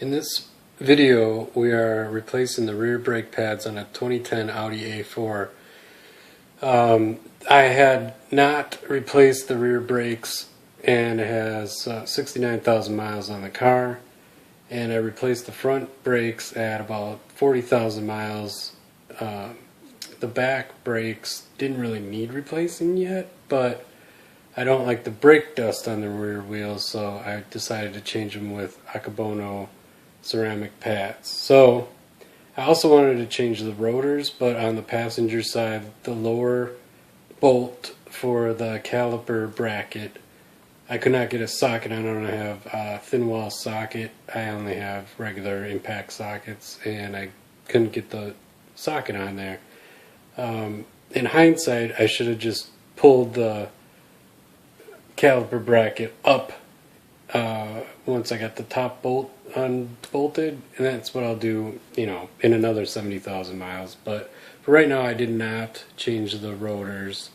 In this video, we are replacing the rear brake pads on a 2010 Audi A4. I had not replaced the rear brakes, and it has 69,000 miles on the car, and I replaced the front brakes at about 40,000 miles. The back brakes didn't really need replacing yet, but I don't like the brake dust on the rear wheels, so I decided to change them with Akabono ceramic pads. So I also wanted to change the rotors, but on the passenger side, the lower bolt for the caliper bracket, I could not get a socket. I don't have a thin wall socket. I only have regular impact sockets, and I couldn't get the socket on there. In hindsight, I should have just pulled the caliper bracket up once I got the top bolt unbolted, and that's what I'll do, in another 70,000 miles. But for right now, I did not change the rotors,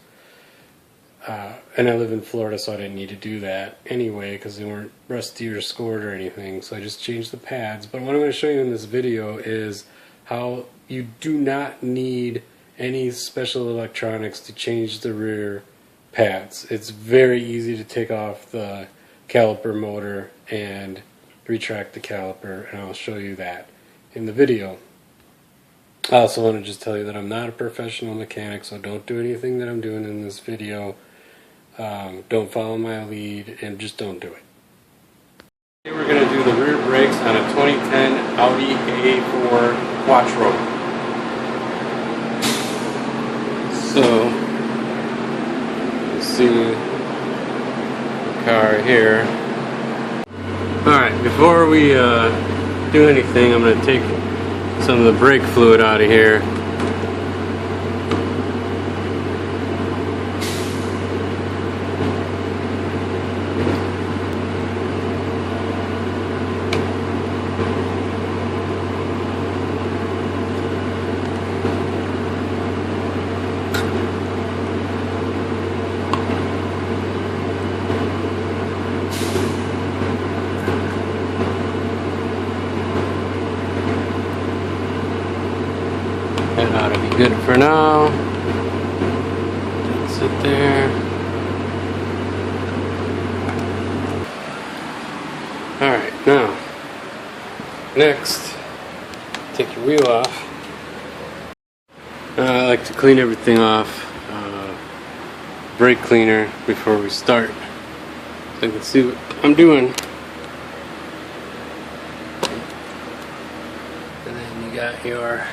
and I live in Florida, so I didn't need to do that anyway because they weren't rusty or scored or anything, so I just changed the pads. But what I'm going to show you in this video is how you do not need any special electronics to change the rear pads. It's very easy to take off the caliper motor and retract the caliper, and I'll show you that in the video. I also want to just tell you that I'm not a professional mechanic, so don't do anything that I'm doing in this video. Don't follow my lead, and just don't do it. Today we're going to do the rear brakes on a 2010 Audi A4 Quattro. So, you see the car here. Alright, before we do anything, I'm going to take some of the brake fluid out of here. That ought to be good for now. Sit there. Alright, now, next, take your wheel off. I like to clean everything off, brake cleaner, before we start, so you can see what I'm doing. And then you got your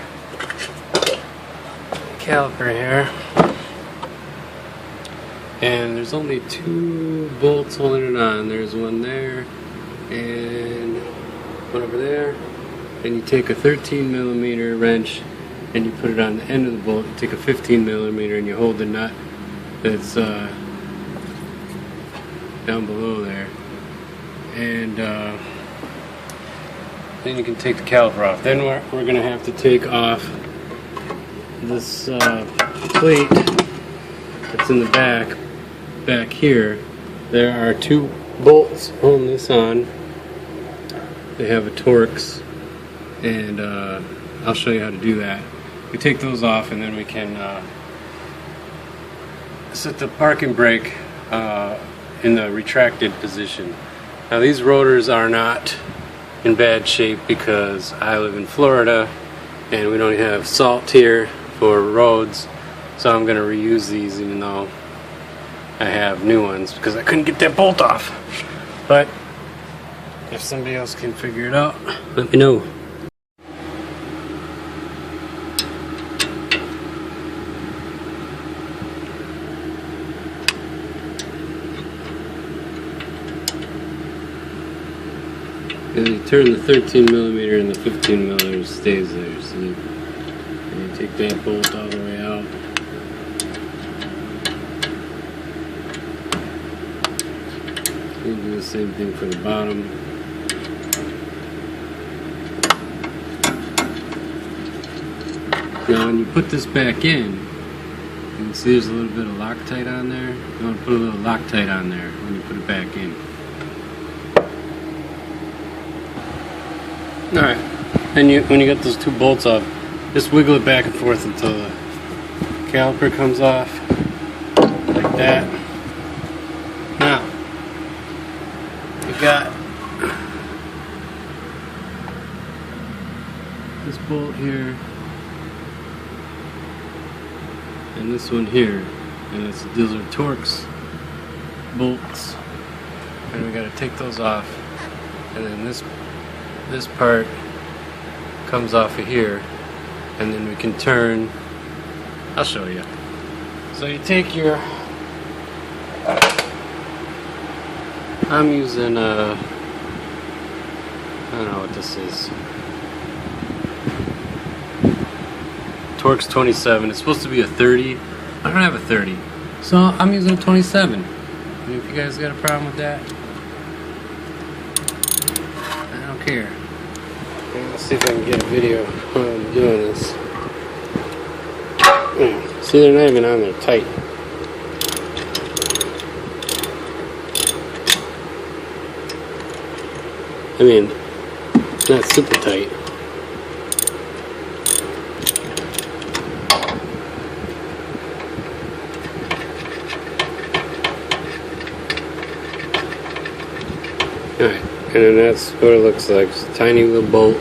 caliper here, and there's only two bolts holding it on. There's one there and one over there, and you take a 13mm wrench and you put it on the end of the bolt. You take a 15mm and you hold the nut that's down below there, and then you can take the caliper off. Then we're going to have to take off this plate that's in the back here. There are two bolts holding this on. They have a Torx, and I'll show you how to do that. We take those off, and then we can set the parking brake in the retracted position. Now, these rotors are not in bad shape because I live in Florida and we don't have salt here for roads, so I'm going to reuse these even though I have new ones because I couldn't get that bolt off. But if somebody else can figure it out, let me know. And you turn the 13mm and the 15mm stays there. So you take that bolt all the way out. You do the same thing for the bottom. Now when you put this back in, you can see there's a little bit of Loctite on there. You want to put a little Loctite on there when you put it back in. Alright, and when you get those two bolts off, just wiggle it back and forth until the caliper comes off, like that. Now, you got this bolt here, and this one here, and those are Torx bolts, and we got to take those off, and then this part comes off of here, and then we can turn. I'll show you. So you take your, I'm using I don't know what this is, Torx 27. It's supposed to be a 30. I don't have a 30, so I'm using a 27. And if you guys got a problem with that, I don't care. Let's see if I can get a video of I'm doing this. See, they're not even on there tight. I mean, it's not super tight. Alright, and then that's what it looks like. It's a tiny little bolt.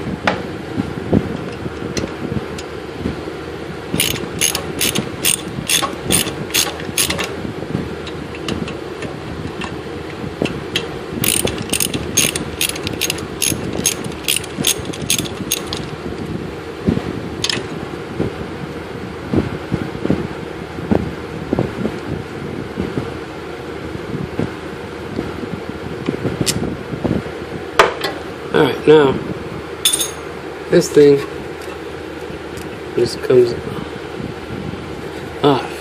Alright, now this thing just comes off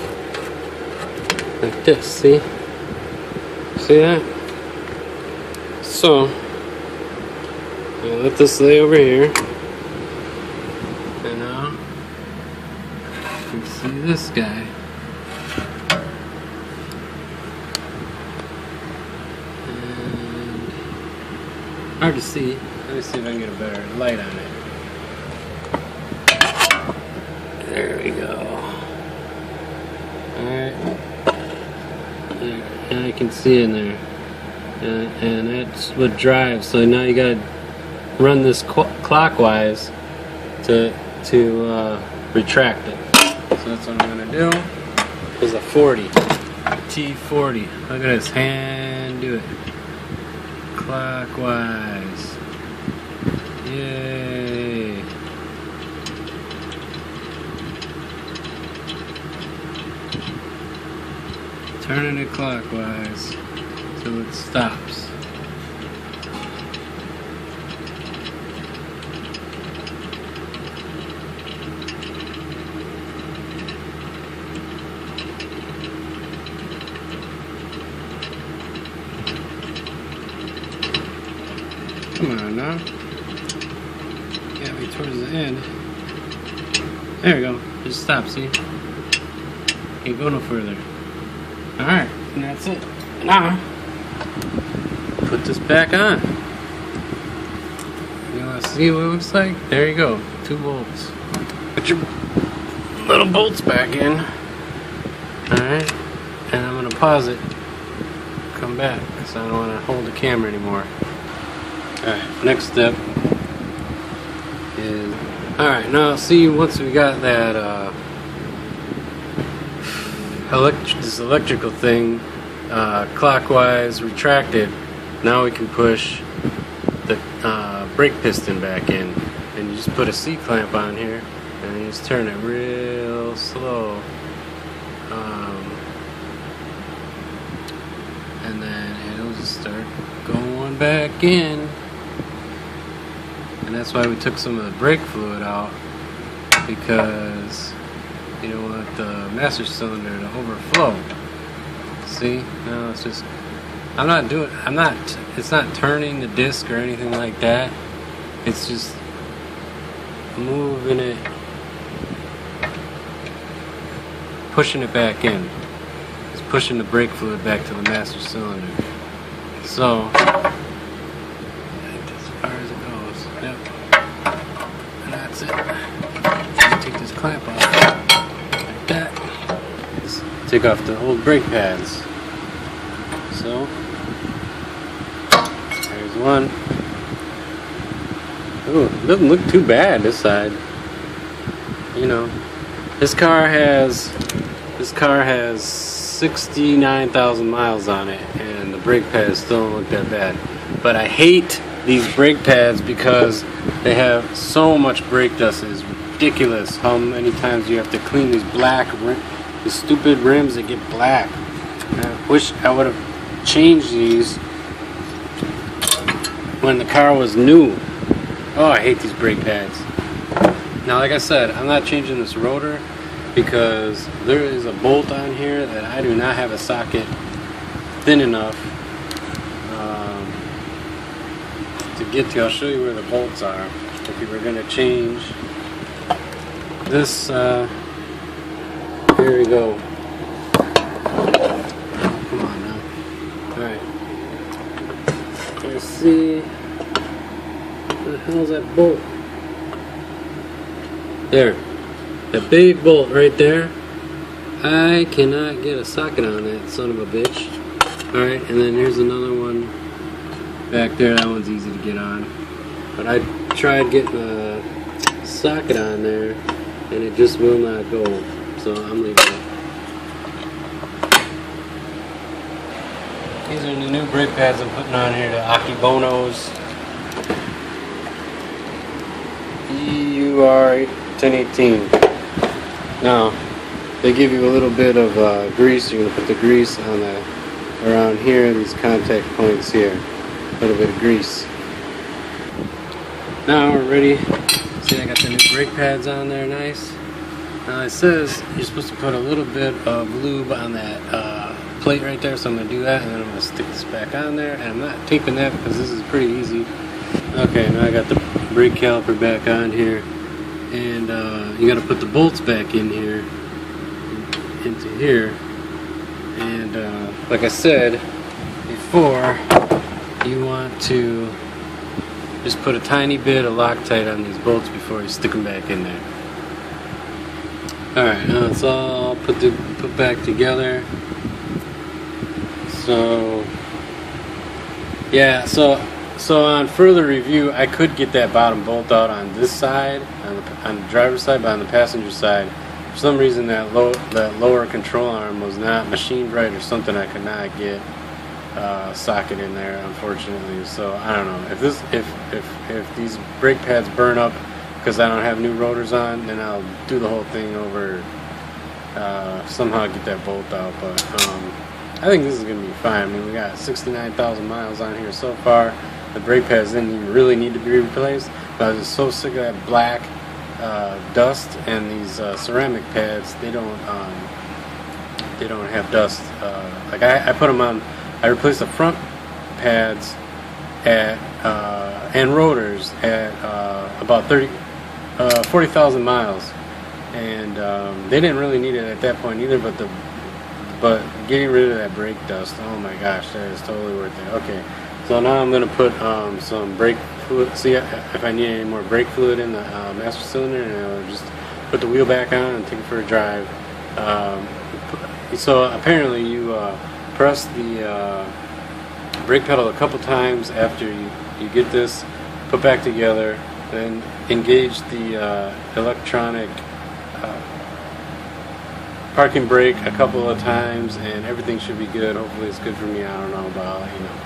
like this, see? See that? So I'll let this lay over here, and now you see this guy. Hard to see. Let me see if I can get a better light on it. There we go. Alright. And I can see in there. And that's what drives. So now you gotta run this clockwise to retract it. So that's what I'm gonna do. It's a 40. T40. Look at his hand do it. Clockwise. Yay. Turning it clockwise till it stops. Come on now. Got me towards the end. There we go. Just stop, see? Can't go no further. Alright, and that's it. Now, put this back on. You want to see what it looks like? There you go. 2 bolts. Put your little bolts back in. Alright. And I'm going to pause it. Come back, because I don't want to hold the camera anymore. Alright, next step is... Alright, now see, once we got that this electrical thing clockwise retracted, now we can push the brake piston back in. And you just put a C-clamp on here, and you just turn it real slow. And then it'll just start going back in. And that's why we took some of the brake fluid out, because you don't want the master cylinder to overflow. See? No, it's just, it's not turning the disc or anything like that. It's just moving it, pushing it back in. It's pushing the brake fluid back to the master cylinder. So, as far as it goes. Yep. clamp off like that. Just take off the old brake pads. So there's one. Ooh, it doesn't look too bad this side. You know, this car has 69,000 miles on it, and the brake pads still don't look that bad. But I hate these brake pads because they have so much brake dust. It's ridiculous how many times you have to clean these these stupid rims that get black. And I wish I would have changed these when the car was new. Oh, I hate these brake pads. Now, like I said, I'm not changing this rotor because there is a bolt on here that I do not have a socket thin enough to get to. I'll show you where the bolts are. If you were going to change this, here we go. Come on now. Alright. Let's see. Where the hell's that bolt? There. That big bolt right there. I cannot get a socket on it, son of a bitch. Alright, and then here's another one back there. That one's easy to get on. But I tried getting a socket on there and it just will not go. So I'm leaving it. These are the new brake pads I'm putting on here, the Akibonos EUR 1018. Now, they give you a little bit of grease. You're going to put the grease on around here, these contact points here. A little bit of grease. Now we're ready. See, I got the new brake pads on there, nice. Now it says you're supposed to put a little bit of lube on that plate right there, so I'm going to do that, and then I'm going to stick this back on there. And I'm not taping that because this is pretty easy. Okay, now I got the brake caliper back on here. And you got to put the bolts back in here, into here, and like I said before, you want to just put a tiny bit of Loctite on these bolts before you stick them back in there. Alright, now it's all put back together. So yeah, so on further review, I could get that bottom bolt out on this side, on the driver's side, but on the passenger side, for some reason that lower control arm was not machined right or something. I could not get a socket in there, unfortunately. So I don't know if these brake pads burn up because I don't have new rotors on, then I'll do the whole thing over. Somehow get that bolt out, but I think this is gonna be fine. I mean, we got 69,000 miles on here so far. The brake pads didn't even really need to be replaced, but I was just so sick of that black dust, and these ceramic pads, they don't have dust. Like I put them on. I replaced the front pads and rotors at about 40,000 miles, and they didn't really need it at that point either. But getting rid of that brake dust, oh my gosh, that is totally worth it. Okay. So now I'm going to put some brake fluid, see if I need any more brake fluid in the master cylinder, and I'll just put the wheel back on and take it for a drive. So apparently you press the brake pedal a couple times after you get this put back together, then engage the electronic parking brake a couple of times, and everything should be good. Hopefully it's good for me. I don't know, but I'll let you know.